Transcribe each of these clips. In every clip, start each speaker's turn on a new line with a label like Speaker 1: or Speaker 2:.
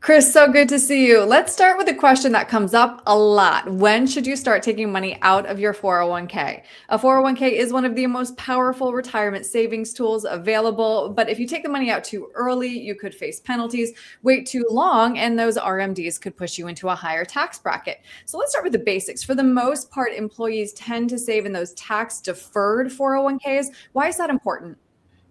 Speaker 1: Chris, so good to see you. Let's start with a question that comes up a lot. When should you start taking money out of your 401k? A 401k is one of the most powerful retirement savings tools available, but if you take the money out too early, you could face penalties. Wait too long, and those RMDs could push you into a higher tax bracket. So let's start with the basics. For the most part, employees tend to save in those tax-deferred 401ks. Why is that important?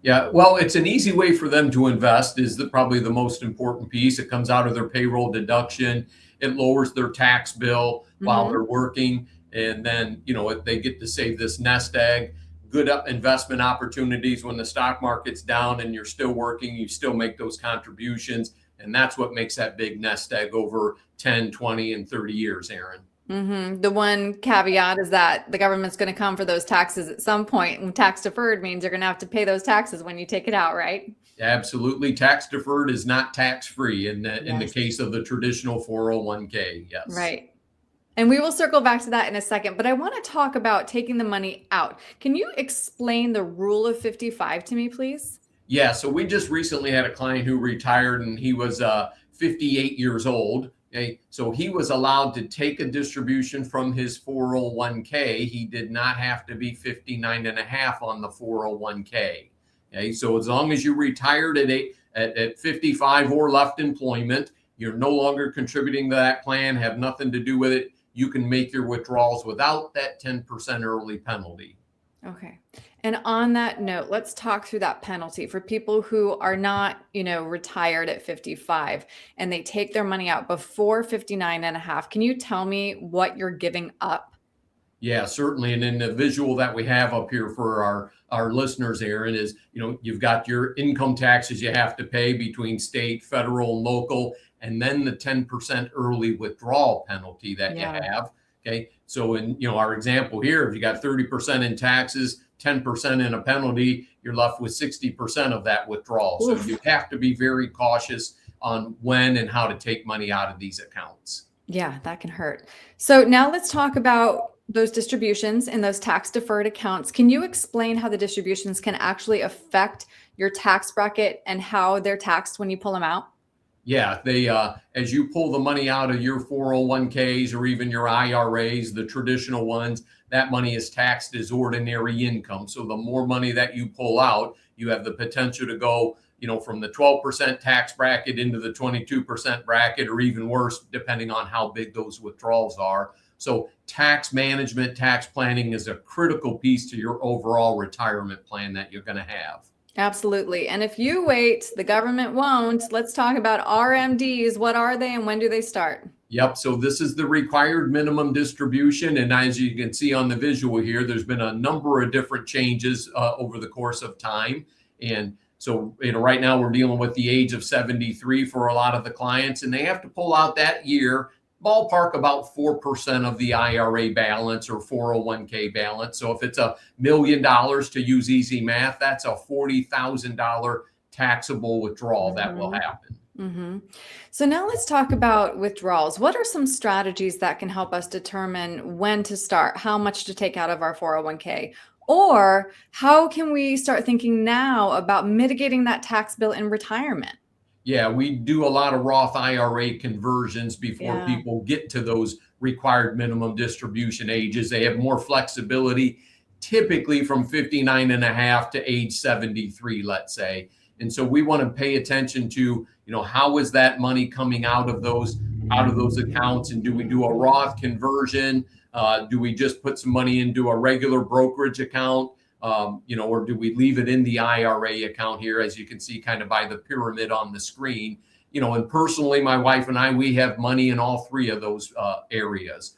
Speaker 2: Yeah, well, it's an easy way for them to invest is probably the most important piece. It comes out of their payroll deduction. It lowers their tax bill while they're working. And then, they get to save this nest egg. Good investment opportunities when the stock market's down and you're still working, you still make those contributions. And that's what makes that big nest egg over 10, 20, and 30 years, Erin.
Speaker 1: The one caveat is that the government's going to come for those taxes at some point. And tax deferred means you're going to have to pay those taxes when you take it out, right?
Speaker 2: Absolutely. Tax deferred is not tax free in the case of the traditional 401k. Yes.
Speaker 1: Right. And we will circle back to that in a second, but I want to talk about taking the money out. Can you explain the rule of 55 to me, please?
Speaker 2: Yeah. So we just recently had a client who retired and he was 58 years old. Okay, so he was allowed to take a distribution from his 401k. He did not have to be 59 and a half on the 401k. Okay, so as long as you retired at 55 or left employment, you're no longer contributing to that plan, have nothing to do with it. You can make your withdrawals without that 10% early penalty.
Speaker 1: Okay. And on that note, let's talk through that penalty for people who are not, retired at 55 and they take their money out before 59 and a half. Can you tell me what you're giving up?
Speaker 2: Yeah, certainly. And in the visual that we have up here for our listeners, Erin, is, you've got your income taxes you have to pay between state, federal, and local, and then the 10% early withdrawal penalty that you have. Okay. So in, our example here, if you got 30% in taxes, 10% in a penalty, you're left with 60% of that withdrawal. So you have to be very cautious on when and how to take money out of these accounts.
Speaker 1: Yeah, that can hurt. So now let's talk about those distributions in those tax deferred accounts. Can you explain how the distributions can actually affect your tax bracket and how they're taxed when you pull them out?
Speaker 2: Yeah, they as you pull the money out of your 401ks or even your IRAs, the traditional ones, that money is taxed as ordinary income. So the more money that you pull out, you have the potential to go, from the 12% tax bracket into the 22% bracket, or even worse, depending on how big those withdrawals are. So tax management, tax planning is a critical piece to your overall retirement plan that you're going to have.
Speaker 1: Absolutely. And if you wait, the government won't. Let's talk about RMDs. What are they and when do they start?
Speaker 2: Yep. So this is the required minimum distribution. And as you can see on the visual here, there's been a number of different changes over the course of time. And so, right now we're dealing with the age of 73 for a lot of the clients, and they have to pull out that year, ballpark about 4% of the IRA balance or 401k balance. So if it's $1 million, to use easy math, that's a $40,000 taxable withdrawal that will happen.
Speaker 1: So now let's talk about withdrawals. What are some strategies that can help us determine when to start, how much to take out of our 401k? Or how can we start thinking now about mitigating that tax bill in retirement?
Speaker 2: Yeah, we do a lot of Roth IRA conversions before people get to those required minimum distribution ages. They have more flexibility, typically from 59 and a half to age 73, let's say. And so we want to pay attention to, how is that money coming out of those accounts? And do we do a Roth conversion? Do we just put some money into a regular brokerage account? Or do we leave it in the IRA account here, as you can see kind of by the pyramid on the screen? And personally, my wife and I, we have money in all three of those areas,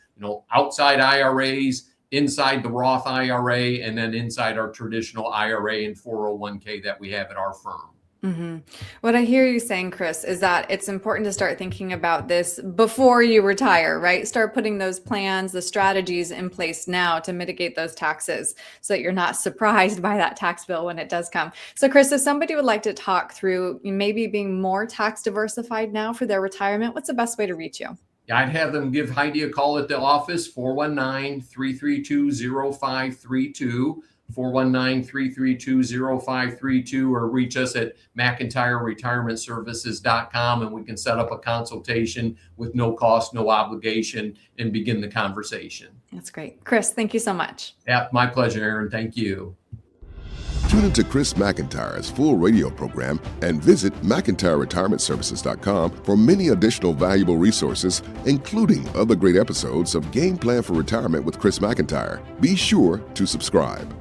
Speaker 2: outside IRAs, inside the Roth IRA, and then inside our traditional IRA and 401k that we have at our firm.
Speaker 1: What I hear you saying, Chris, is that it's important to start thinking about this before you retire, right? Start putting those plans, the strategies in place now to mitigate those taxes so that you're not surprised by that tax bill when it does come. So, Chris, if somebody would like to talk through maybe being more tax diversified now for their retirement, what's the best way to reach you?
Speaker 2: I'd have them give Heidi a call at the office, 419-332-0532. 419-332-0532, or reach us at McIntireRetirementServices.com, and we can set up a consultation with no cost, no obligation, and begin the conversation.
Speaker 1: That's great. Chris, thank you so much.
Speaker 2: Yeah, my pleasure, Erin. Thank you.
Speaker 3: Tune into Chris McIntire's full radio program and visit McIntireRetirementServices.com for many additional valuable resources, including other great episodes of Game Plan for Retirement with Chris McIntyre. Be sure to subscribe.